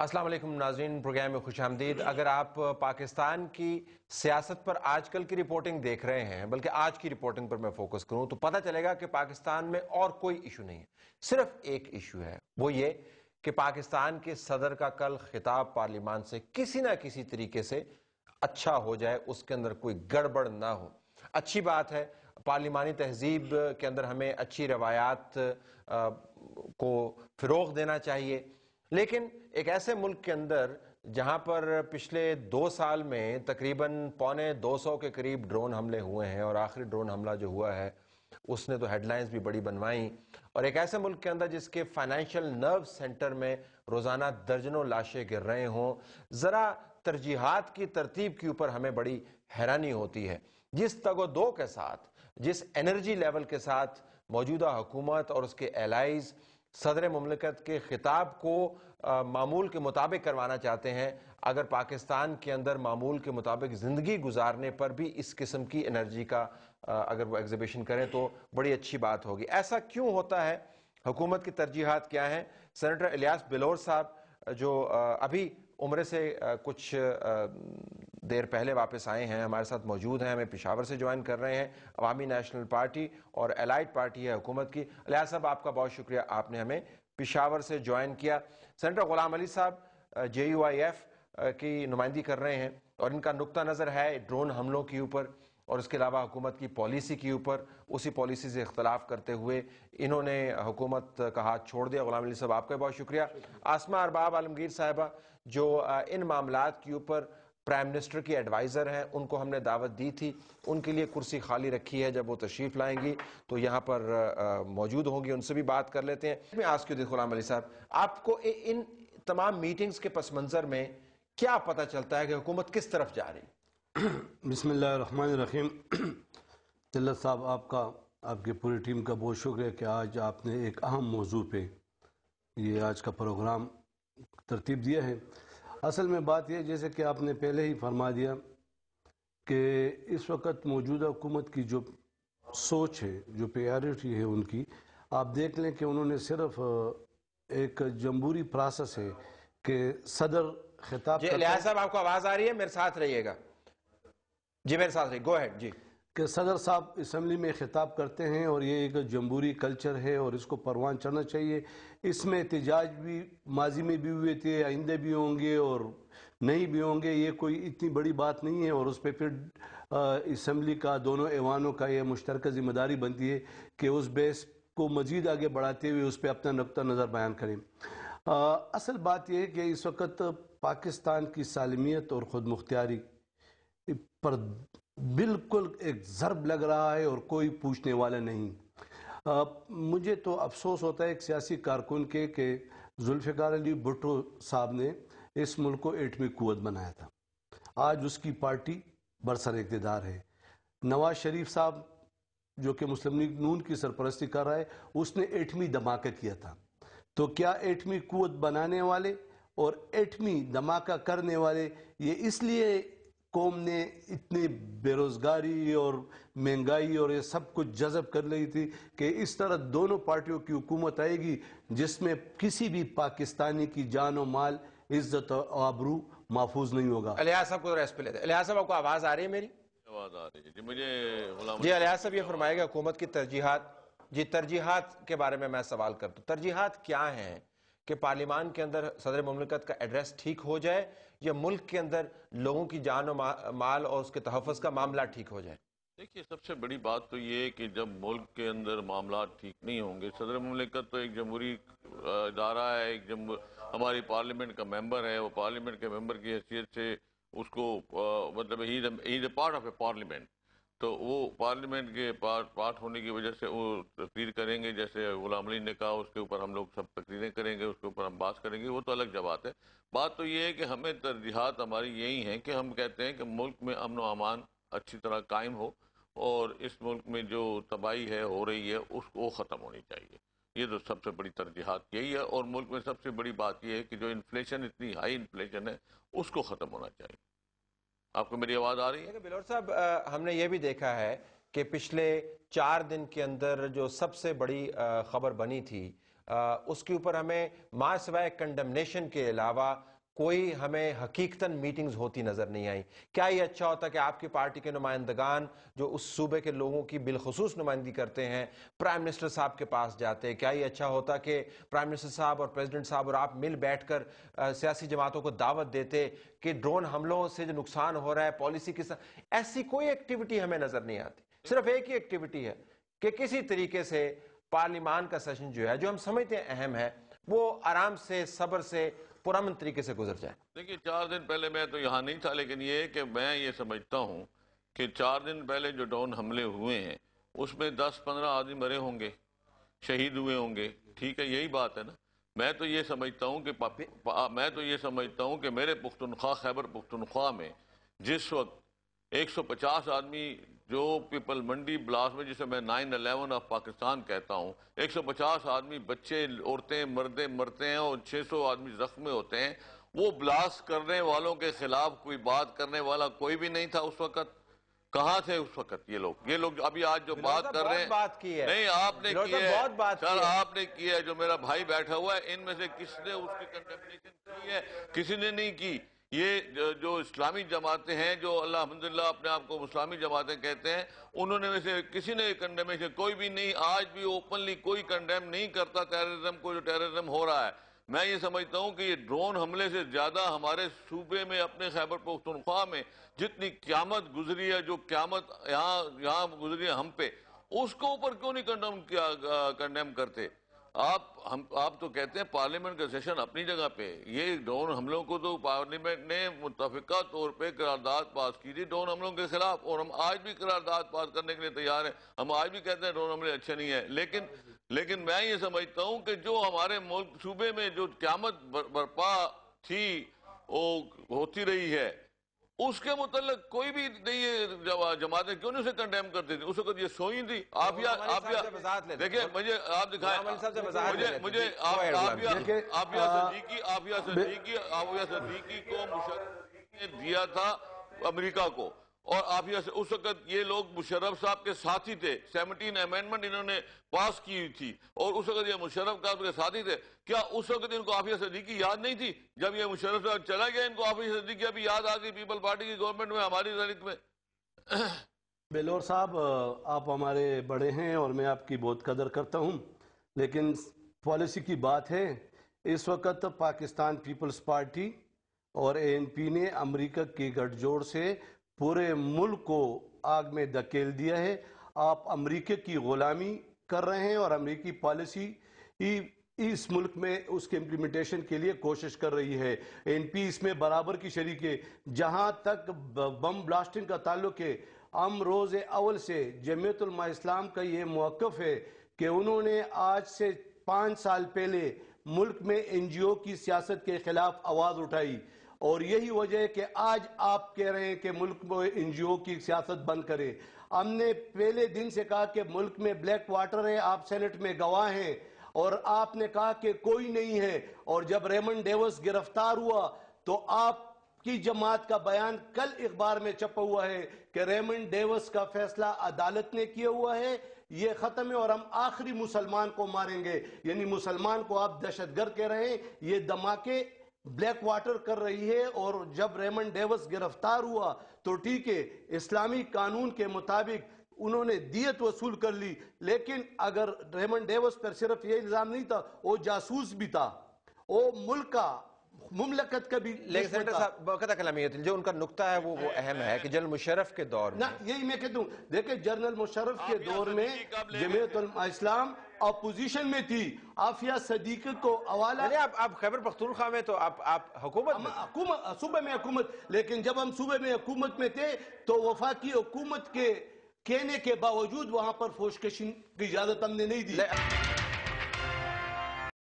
السلام علیکم ناظرین، پروگرام میں خوش آمدید۔ اگر آپ پاکستان کی سیاست پر آج کل کی رپورٹنگ دیکھ رہے ہیں، بلکہ آج کی رپورٹنگ پر میں فوکس کروں تو پتہ چلے گا کہ پاکستان میں اور کوئی ایشو نہیں ہے، صرف ایک ایشو ہے، وہ یہ کہ پاکستان کے صدر کا کل خطاب پارلیمان سے کسی نہ کسی طریقے سے اچھا ہو جائے، اس کے اندر کوئی گڑبڑ نہ ہو۔ اچھی بات ہے، پارلیمانی تہذیب کے اندر ہمیں اچھی روایات کو فروغ دینا چاہیے، لیکن ایک ایسے ملک کے اندر جہاں پر پچھلے 2 سال میں تقریباً 125 کے قریب ڈرون حملے ہوئے ہیں، اور آخری ڈرون حملہ جو ہوا ہے اس نے تو ہیڈ لائنز بھی بڑی بنوائیں، اور ایک ایسے ملک کے اندر جس کے فائنینشل نرو سینٹر میں روزانہ درجنوں لاشیں گر رہے ہوں، ذرا ترجیحات کی ترتیب کے اوپر ہمیں بڑی حیرانی ہوتی ہے۔ جس تگ و دو کے ساتھ، جس انرجی لیول کے ساتھ موجودہ حکومت اور اس کے ایلائز صدر مملکت کے خطاب کو معمول کے مطابق کروانا چاہتے ہیں، اگر پاکستان کے اندر معمول کے مطابق زندگی گزارنے پر بھی اس قسم کی انرجی کا اگر وہ ایگزیبیشن کریں تو بڑی اچھی بات ہوگی۔ ایسا کیوں ہوتا ہے؟ حکومت کی ترجیحات کیا ہیں؟ سینیٹر الیاس بلور صاحب جو ابھی عمرے سے کچھ دیر پہلے واپس آئے ہیں، ہمارے ساتھ موجود ہیں، ہمیں پشاور سے جوائن کر رہے ہیں، عوامی نیشنل پارٹی اور الائٹ پارٹی ہے حکومت کی۔ الیاس صاحب، آپ کا بہت شکریہ، آپ نے ہمیں پشاور سے جوائن کیا۔ سینیٹر غلام علی صاحب JUIF کی نمائندگی کر رہے ہیں، اور ان کا نقطہ نظر ہے ڈرون حملوں کے اوپر اور اس کے علاوہ حکومت کی پالیسی کے اوپر۔ اسی پالیسی سے اختلاف کرتے ہوئے انہوں نے حکومت کا ہاتھ چھوڑ دیا۔ غلام علی صاحب، آپ کا بہت شکریہ۔ آسمہ ارباب عالمگیر صاحبہ جو ان معاملات کے اوپر پرائم منسٹر کی ایڈوائزر ہیں، ان کو ہم نے دعوت دی تھی، ان کے لیے کرسی خالی رکھی ہے، جب وہ تشریف لائیں گی تو یہاں پر موجود ہوں گی، ان سے بھی بات کر لیتے ہیں۔ میں آج کے غلام علی صاحب، آپ کو ان تمام میٹنگز کے پس منظر میں کیا پتہ چلتا ہے کہ حکومت کس طرف جا رہی؟ بسم اللہ الرحمن الرحیم۔ طلعت صاحب، آپ کی پوری ٹیم کا بہت شکریہ کہ آج آپ نے ایک اہم موضوع پہ یہ آج کا پروگرام ترتیب دیا ہے۔ اصل میں بات یہ جیسے کہ آپ نے پہلے ہی فرما دیا کہ اس وقت موجودہ حکومت کی جو سوچ ہے، جو پریارٹی ہے ان کی، آپ دیکھ لیں کہ انہوں نے صرف ایک جمہوری پروسیس ہے کہ صدر خطاب جی الیاس صاحب، آپ کو آواز آ رہی ہے؟ میرے ساتھ رہیے گا جی، میرے ساتھ رہیے، گو ہیڈ جی۔ کہ صدر صاحب اسمبلی میں خطاب کرتے ہیں، اور یہ ایک جمہوری کلچر ہے اور اس کو پروان چڑھنا چاہیے۔ اس میں احتجاج بھی ماضی میں بھی ہوئے تھے، آئندہ بھی ہوں گے اور نہیں بھی ہوں گے، یہ کوئی اتنی بڑی بات نہیں ہے، اور اس پہ پھر اسمبلی کا دونوں ایوانوں کا یہ مشترکہ ذمہ داری بنتی ہے کہ اس بیس کو مزید آگے بڑھاتے ہوئے اس پہ اپنا نقطہ نظر بیان کریں۔ اصل بات یہ ہے کہ اس وقت پاکستان کی سالمیت اور خود مختاری پر بالکل ایک ضرب لگ رہا ہے اور کوئی پوچھنے والا نہیں۔ مجھے تو افسوس ہوتا ہے ایک سیاسی کارکن کے کہ ذوالفقار علی بھٹو صاحب نے اس ملک کو ایٹمی قوت بنایا تھا، آج اس کی پارٹی برسر اقتدار ہے۔ نواز شریف صاحب جو کہ مسلم لیگ نون کی سرپرستی کر رہا ہے، اس نے ایٹمی دھماکہ کیا تھا۔ تو کیا ایٹمی قوت بنانے والے اور ایٹمی دھماکہ کرنے والے یہ اس لیے قوم نے اتنی بے روزگاری اور مہنگائی اور یہ سب کچھ جذب کر لی تھی کہ اس طرح دونوں پارٹیوں کی حکومت آئے گی جس میں کسی بھی پاکستانی کی جان و مال، عزت و آبرو محفوظ نہیں ہوگا؟ الیاس صاحب کو ریسٹ پہ لیتے ہیں۔ الیاس صاحب، آپ کو آواز آ رہی ہے میری؟ آواز آ رہی ہے جی، مجھے غلام جی الیاس صاحب یہ فرمائے گا حکومت کی ترجیحات، جی ترجیحات کے بارے میں سوال کرتا ہوں، ترجیحات کیا ہیں کہ پارلیمان کے اندر صدر مملکت کا ایڈریس ٹھیک ہو جائے، یا ملک کے اندر لوگوں کی جان و مال اور اس کے تحفظ کا معاملہ ٹھیک ہو جائے؟ دیکھیے، سب سے بڑی بات تو یہ ہے کہ جب ملک کے اندر معاملات ٹھیک نہیں ہوں گے، صدر مملکت تو ایک جمہوری ادارہ ہے، ہماری پارلیمنٹ کا ممبر ہے، وہ پارلیمنٹ کے ممبر کی حیثیت سے اس کو مطلب ہی a part of a parliament, تو وہ پارلیمنٹ کے پارٹ ہونے کی وجہ سے وہ تقریر کریں گے، جیسے غلام علی نے کہا، اس کے اوپر ہم لوگ سب تقریریں کریں گے، اس کے اوپر ہم بات کریں گے، وہ تو الگ بات ہے۔ بات تو یہ ہے کہ ہمیں ترجیحات ہماری یہی ہیں کہ ہم کہتے ہیں کہ ملک میں امن و امان اچھی طرح قائم ہو، اور اس ملک میں جو تباہی ہے ہو رہی ہے اس کو ختم ہونی چاہیے۔ یہ تو سب سے بڑی ترجیحات یہی ہے، اور ملک میں سب سے بڑی بات یہ ہے کہ جو انفلیشن، اتنی ہائی انفلیشن ہے، اس کو ختم ہونا چاہیے۔ آپ کو میری آواز آ رہی ہے؟ بلور صاحب، ہم نے یہ بھی دیکھا ہے کہ پچھلے 4 دن کے اندر جو سب سے بڑی خبر بنی تھی، اس کے اوپر ہمیں ماں سوائے کنڈمنیشن کے علاوہ کوئی ہمیں حقیقتاً میٹنگز ہوتی نظر نہیں آئیں. کیا یہ اچھا ہوتا کہ آپ کی پارٹی کے نمائندگان جو اس صوبے کے لوگوں کی بالخصوص نمائندگی کرتے ہیں پرائم منسٹر صاحب کے پاس جاتے؟ کیا یہ اچھا ہوتا کہ پرائم منسٹر صاحب اور پریزیڈنٹ صاحب اور آپ مل بیٹھ کر سیاسی جماعتوں کو دعوت دیتے کہ ڈرون حملوں سے جو نقصان ہو رہا ہے پالیسی کے ساتھ؟ ایسی کوئی ایکٹیویٹی ہمیں نظر نہیں آتی. صرف ایک ہی ایکٹیویٹی ہے کہ کسی طریقے سے پارلیمان کا سیشن جو ہے جو ہم سمجھتے ہیں اہم ہے وہ آرام سے صبر سے پرامن طریقے سے گزر جائے. دیکھیے 4 دن پہلے میں تو یہاں نہیں تھا، لیکن یہ کہ میں یہ سمجھتا ہوں کہ 4 دن پہلے جو ڈرون حملے ہوئے ہیں اس میں 10-15 آدمی مرے ہوں گے، شہید ہوئے ہوں گے. ٹھیک ہے، یہی بات ہے نا. میں تو یہ سمجھتا ہوں کہ میرے پختونخوا خیبر پختونخوا میں جس وقت 150 آدمی جو پیپل منڈی بلاسٹ میں، جسے میں 9/11 آف پاکستان کہتا ہوں، 150 آدمی بچے عورتیں مرتے ہیں اور 600 آدمی زخمی ہوتے ہیں. وہ بلاسٹ کرنے والوں کے خلاف کوئی بات کرنے والا کوئی بھی نہیں تھا اس وقت. کہاں تھے اس وقت یہ لوگ ابھی آج جو بات کر رہے ہیں؟ نہیں، آپ نے کی ہے سر، آپ نے کی ہے. جو میرا بھائی بیٹھا ہوا ہے ان میں سے کس نے اس کی کنڈمنیشن کی ہے؟ کسی نے نہیں کی. یہ جو اسلامی جماعتیں ہیں جو الحمدللہ اپنے آپ کو اسلامی جماعتیں کہتے ہیں، انہوں نے میں سے کسی نے کنڈیمیشن کوئی بھی نہیں. آج بھی اوپنلی کوئی کنڈیم نہیں کرتا ٹیررزم کو جو ٹیررزم ہو رہا ہے. میں یہ سمجھتا ہوں کہ یہ ڈرون حملے سے زیادہ ہمارے صوبے میں اپنے خیبر پختونخوا میں جتنی قیامت گزری ہے، جو قیامت یہاں گزری ہے ہم پہ، اس کو اوپر کیوں نہیں کنڈیم کرتے؟ آپ تو کہتے ہیں پارلیمنٹ کا سیشن اپنی جگہ پہ. یہ ڈرون حملوں کو تو پارلیمنٹ نے متفقہ طور پہ قرارداد پاس کی تھی ڈرون حملوں کے خلاف، اور ہم آج بھی قرارداد پاس کرنے کے لیے تیار ہیں. ہم آج بھی کہتے ہیں ڈرون حملے اچھے نہیں ہیں، لیکن میں یہ سمجھتا ہوں کہ جو ہمارے ملک صوبے میں جو قیامت برپا تھی وہ ہوتی رہی ہے، اس کے متعلق کوئی بھی نہیں جماعتیں کیوں نہیں اسے کنڈیم کرتی تھی؟ اس وقت یہ سوئی تھی. آپ دیکھیں، مجھے آپ دکھائیں، مجھے آفیہ صدیقی کو مشرف نے دیا تھا امریکہ کو، اور آفیہ سے اس وقت یہ لوگ مشرف صاحب کے ساتھی تھے. 17 امینڈمنٹ انہوں نے پاس کی ہوئی تھی اور اس وقت یہ مشرف صاحب کے ساتھی تھے. کیا اس وقت ان کو آفیہ صدیقی یاد نہیں تھی؟ جب یہ مشرف صاحب چلا گیا ان کو آفیہ صدیقی ابھی یاد آ گئی پیپل پارٹی کی گورنمنٹ میں، ہماری تاریخ میں. بیلور صاحب، آپ ہمارے بڑے ہیں اور میں آپ کی بہت قدر کرتا ہوں، لیکن پالیسی کی بات ہے. اس وقت پاکستان پیپلز پارٹی اور ANP نے امریکہ کی گٹھ جوڑ سے پورے ملک کو آگ میں دھکیل دیا ہے. آپ امریکہ کی غلامی کر رہے ہیں اور امریکی پالیسی اس ملک میں اس کے امپلیمنٹیشن کے لیے کوشش کر رہی ہے. ANP اس میں برابر کی شریک ہے. جہاں تک بم بلاسٹنگ کا تعلق ہے، ہم روز اول سے جمعیت علماء اسلام کا یہ موقف ہے کہ انہوں نے آج سے 5 سال پہلے ملک میں NGO کی سیاست کے خلاف آواز اٹھائی، اور یہی وجہ ہے کہ آج آپ کہہ رہے ہیں کہ ملک میں NGO کی سیاست بند کرے. ہم نے پہلے دن سے کہا کہ ملک میں بلیک واٹر ہے، آپ سینٹ میں گواہ ہیں، اور آپ نے کہا کہ کوئی نہیں ہے. اور جب ریمنڈ ڈیوس گرفتار ہوا تو آپ کی جماعت کا بیان کل اخبار میں چھپا ہوا ہے کہ ریمنڈ ڈیوس کا فیصلہ عدالت نے کیا ہوا ہے، یہ ختم ہے اور ہم آخری مسلمان کو ماریں گے. یعنی مسلمان کو آپ دہشت گرد کہہ رہے ہیں. یہ دھماکے بلیک واٹر کر رہی ہے. اور جب ریمنڈ ڈیوس گرفتار ہوا تو ٹھیک ہے، اسلامی قانون کے مطابق انہوں نے دیت وصول کر لی، لیکن اگر ریمنڈ ڈیوس پر صرف یہ الزام نہیں تھا، وہ جاسوس بھی تھا، وہ ملک کا مملکت کا بھی. لیکن سینٹر صاحب بقدر کلامی جو ان کا نقطہ ہے وہ اہم ہے کہ جنرل مشرف کے دور میں، یہی میں کہتا ہوں، دیکھیں جنرل مشرف کے دور میں جمعیت علماء اسلام اپوزیشن میں تھی. آفیہ صدیقی کو حوالہ، یعنی آپ خیبر پختونخوا میں تو آپ حکومت میں، صوبے میں حکومت، لیکن جب ہم صوبے میں حکومت میں تھے تو وفاقی حکومت کے کہنے کے باوجود وہاں پر فوج کشی کی اجازت ہم نے نہیں دی.